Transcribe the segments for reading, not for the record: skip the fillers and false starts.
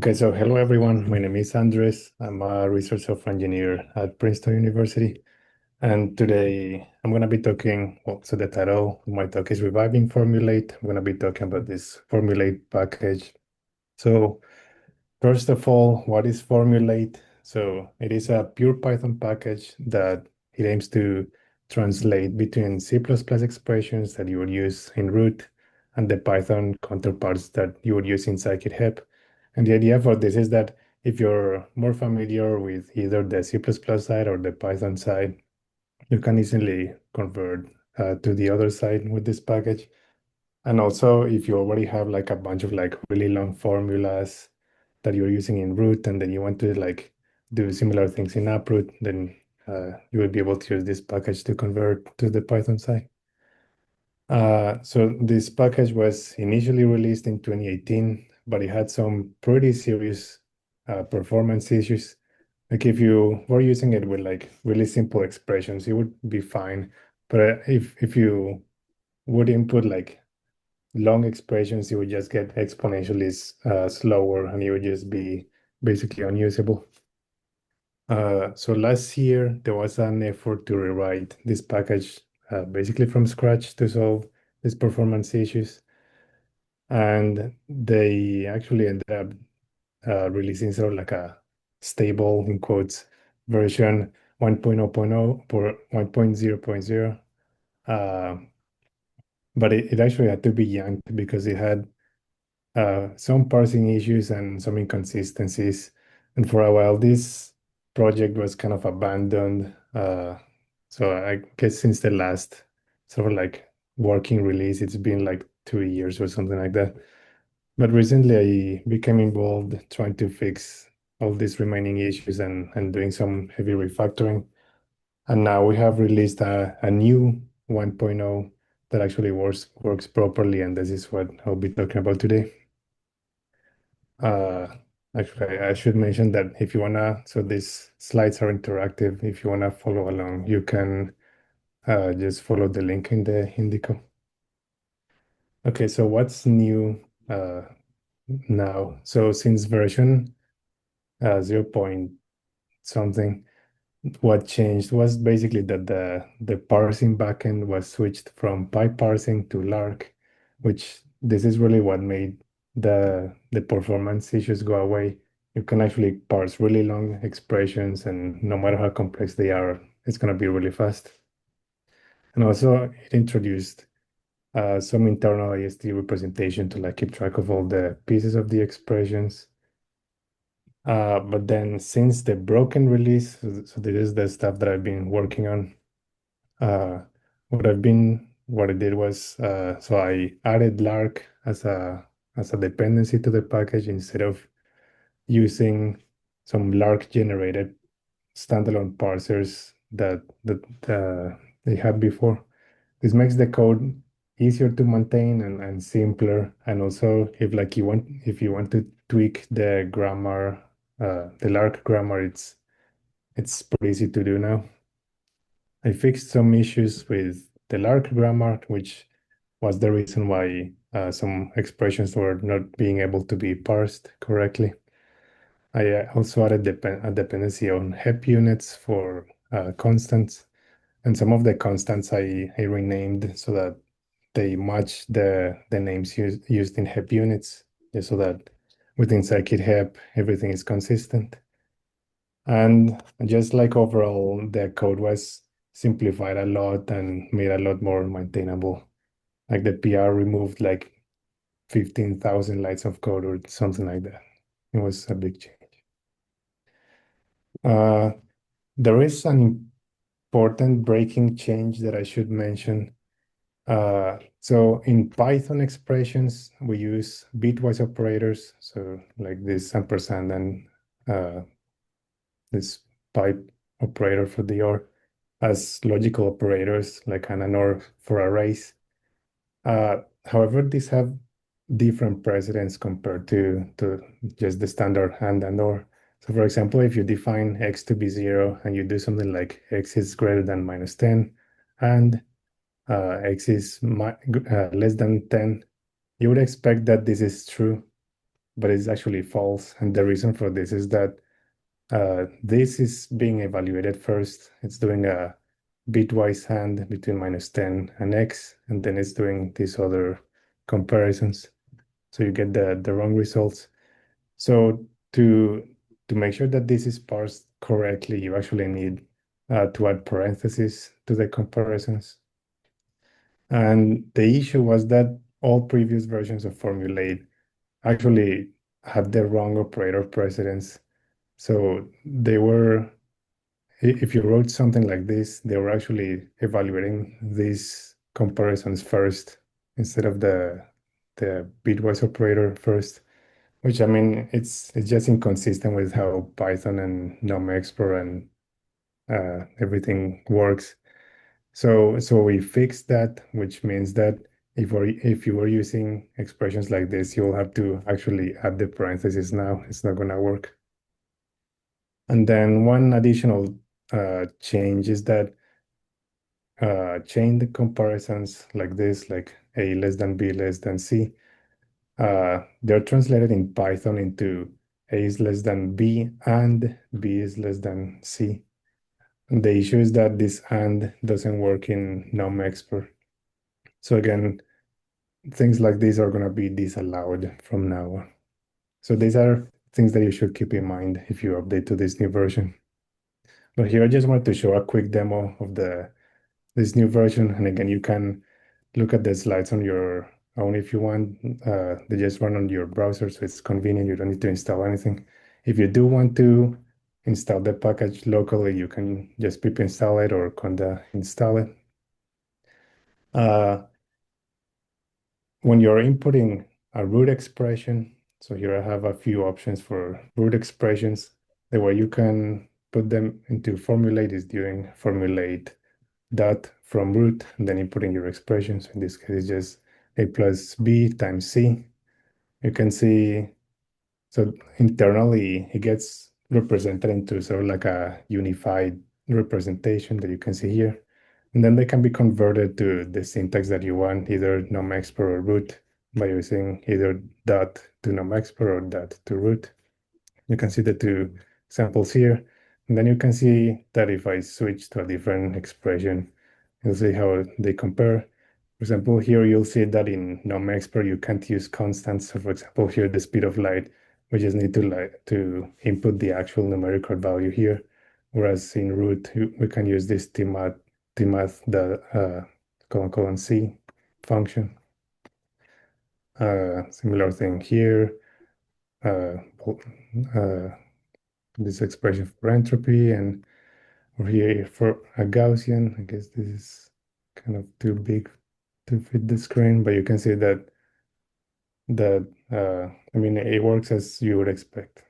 Okay, so hello everyone. My name is Andres. I'm a research software engineer at Princeton University. And today I'm going to be talking, well, so the title of my talk is Reviving Formulate. I'm going to be talking about this Formulate package. So first of all, what is Formulate? So it is a pure Python package that it aims to translate between C++ expressions that you would use in root and the Python counterparts that you would use in Scikit-HEP. And the idea for this is that if you're more familiar with either the C++ side or the Python side, you can easily convert to the other side with this package. And also, if you already have like a bunch of like really long formulas that you're using in root, and then you want to like do similar things in uproot, then you will be able to use this package to convert to the Python side. So this package was initially released in 2018, but it had some pretty serious performance issues. Like if you were using it with like really simple expressions, it would be fine. But if you would input like long expressions, you would just get exponentially slower and it would just be basically unusable. So last year, there was an effort to rewrite this package basically from scratch to solve these performance issues. And they actually ended up releasing sort of like a stable, in quotes, version 1.0.0 or 1.0.0. Uh, but it actually had to be yanked because it had some parsing issues and some inconsistencies. And for a while, this project was kind of abandoned. So I guess since the last sort of like working release, it's been like 2 years or something like that. But recently, I became involved trying to fix all these remaining issues and doing some heavy refactoring. And now we have released a new 1.0 that actually works properly, and this is what I'll be talking about today. Uh, Actually, I should mention that if you wanna, so these slides are interactive. If you wanna follow along, you can just follow the link in the Indico. Okay, so what's new now? So since version 0 point something, what changed was basically that the parsing backend was switched from parsing to Lark, which this is really what made the performance issues go away. You can actually parse really long expressions, and no matter how complex they are, it's going to be really fast. And also, it introduced some internal IST representation to like keep track of all the pieces of the expressions. But then since the broken release, so this is the stuff that I've been working on. Uh, what I did was, so I added Lark as a dependency to the package instead of using some Lark generated standalone parsers that they had before. This makes the code easier to maintain and simpler. And also, if you want to tweak the grammar, the Lark grammar, it's pretty easy to do now. I fixed some issues with the Lark grammar, which was the reason why some expressions were not being able to be parsed correctly. I also added a dependency on HEP units for constants, and some of the constants I renamed so that they match the names used in HEP units, just so that within Scikit-HEP everything is consistent. And just like overall, the code was simplified a lot and made a lot more maintainable. Like the PR removed like 15,000 lines of code or something like that. It was a big change. Uh, there is an important breaking change that I should mention. So in Python expressions, we use bitwise operators. So like this ampersand and uh, this pipe operator for the OR as logical operators, like an OR for arrays. However, these have different precedents compared to just the standard and OR. So for example, if you define x to be 0 and you do something like x is greater than minus 10 and x is less than 10, you would expect that this is true. but it's actually false. And the reason for this is that this is being evaluated first. It's doing a bitwise hand between -10 and x, and then it's doing these other comparisons. So you get the wrong results. So to make sure that this is parsed correctly, you actually need to add parentheses to the comparisons. And the issue was that all previous versions of Formulate actually had the wrong operator precedence. So they were, if you wrote something like this, they were actually evaluating these comparisons first instead of the bitwise operator first, which I mean, it's just inconsistent with how Python and NumExpert and everything works. So we fixed that, which means that if you were using expressions like this, you'll have to actually add the parentheses now. It's not gonna work. And then one additional change is that chain the comparisons like this, like A less than B less than C, they're translated in Python into A is less than B and B is less than C. And the issue is that this and doesn't work in NumExpert. So again, things like these are going to be disallowed from now on. So these are things that you should keep in mind if you update to this new version. But here I just wanted to show a quick demo of this new version. And again, you can look at the slides on your own if you want. They just run on your browser, so it's convenient. You don't need to install anything. If you do want to install the package locally, you can just pip install it or conda install it. When you're inputting a root expression, so here I have a few options for root expressions. The way you can put them into Formulate is doing Formulate dot from root and then inputting your expressions. In this case, it's just a plus b times c. You can see, so internally it gets represented into sort of like a unified representation that you can see here. And then they can be converted to the syntax that you want, either numexpr or root, by using either dot to numexpr or dot to root. You can see the two examples here. And then you can see that if I switch to a different expression, you'll see how they compare. For example, here you'll see that in NumExpert you can't use constants. So for example, here the speed of light, we just need to input the actual numerical value here. Whereas in root, we can use this tmath the colon c function. Similar thing here. Uh, uh, this expression for entropy, and over here for a Gaussian. I guess this is kind of too big to fit the screen, but you can see that I mean it works as you would expect.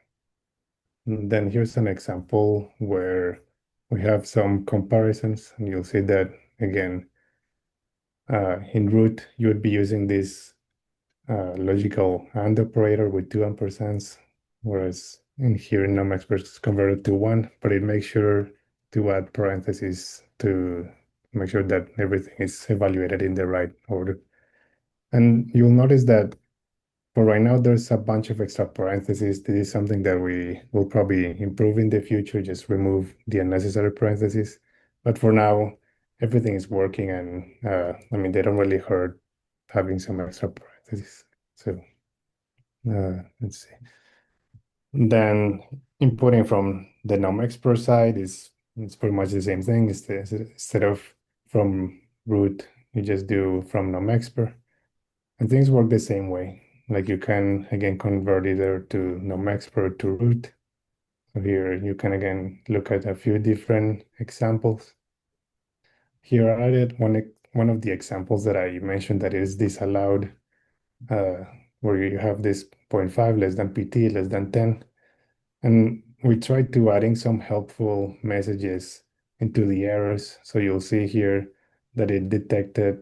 And then here's an example where we have some comparisons, and you'll see that again in root you would be using this logical AND operator with two ampersands, whereas in here in NumExpert it's converted to one, but it makes sure to add parentheses to make sure that everything is evaluated in the right order. And you'll notice that for right now, there's a bunch of extra parentheses. This is something that we will probably improve in the future, just remove the unnecessary parentheses. But for now, everything is working, and I mean, they don't really hurt having some extra parentheses. So let's see. Then inputting from the NumExpert side is it's pretty much the same thing. Instead of from root, you just do from NumExpert. And things work the same way. Like you can again convert either to NumExpert to root. So here you can again look at a few different examples. Here I added one of the examples that I mentioned that is disallowed, uh, where you have this 0.5 less than pt less than 10. And we tried to adding some helpful messages into the errors. So you'll see here that it detected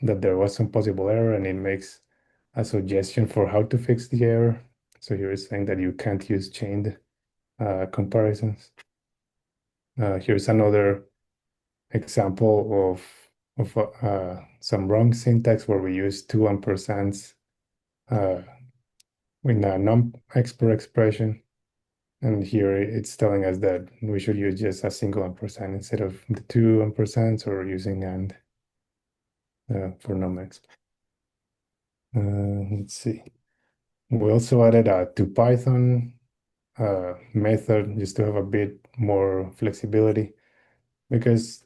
that there was some possible error and it makes a suggestion for how to fix the error. So here it's saying that you can't use chained comparisons. Here's another example of some wrong syntax where we use two ampersands in a non-export expression. And here it's telling us that we should use just a single ampersand instead of the two ampersands or using and for non-export. Let's see. We also added a to Python method just to have a bit more flexibility because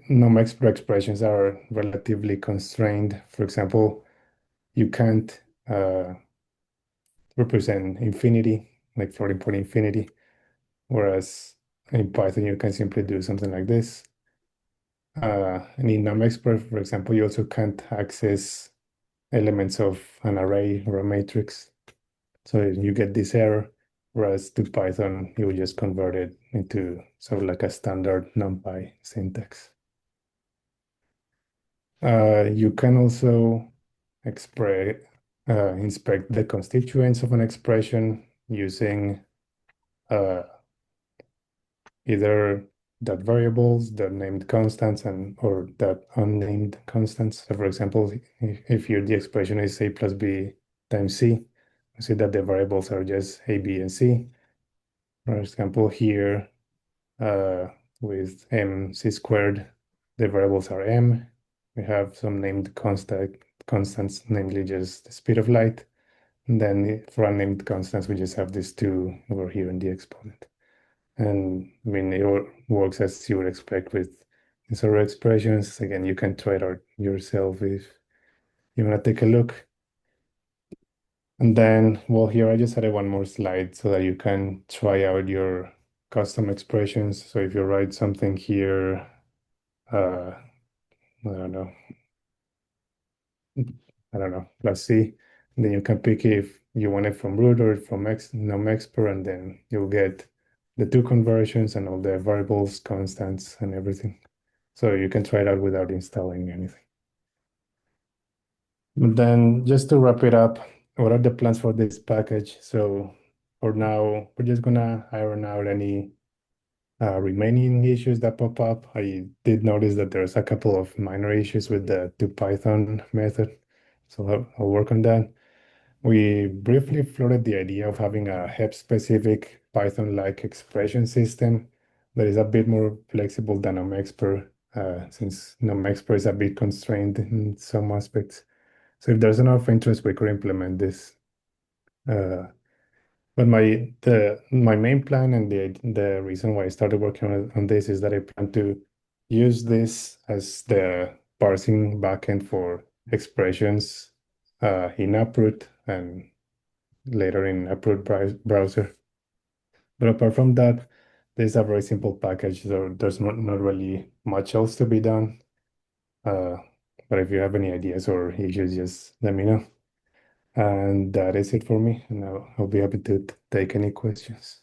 non-export expressions are relatively constrained. For example, you can't represent infinity, like floating point infinity, whereas in Python you can simply do something like this. And in non-export, for example, you also can't access elements of an array or a matrix. So you get this error, whereas to Python, you will just convert it into sort of like a standard NumPy syntax. You can also inspect the constituents of an expression using either that variables, that named constants, and or that unnamed constants. So for example, if your the expression is a plus b times c, you see that the variables are just a, b, and c. For example, here uh, with mc squared, the variables are m. We have some named constants, namely just the speed of light. And then for unnamed constants, we just have these two over here in the exponent. And I mean, it works as you would expect with these sort of expressions. Again, you can try it out yourself if you want to take a look. And then, well, here I just added one more slide so that you can try out your custom expressions. So if you write something here, I don't know, plus C, then you can pick if you want it from root or from num-export, and then you'll get the two conversions and all the variables, constants, and everything. So you can try it out without installing anything. But then just to wrap it up, what are the plans for this package? So for now, we're just gonna iron out any remaining issues that pop up. I did notice that there's a couple of minor issues with the to Python method. So I'll work on that. We briefly floated the idea of having a HEP-specific Python-like expression system that is a bit more flexible than NumExpert, since NumExpert is a bit constrained in some aspects. So if there's enough interest, we could implement this. Uh, but my main plan and the reason why I started working on this is that I plan to use this as the parsing backend for expressions in Uproot and later in Uproot browser. But apart from that, this is a very simple package, so there's not really much else to be done. Uh, but if you have any ideas or issues, just let me know. And that is it for me. And I'll be happy to take any questions.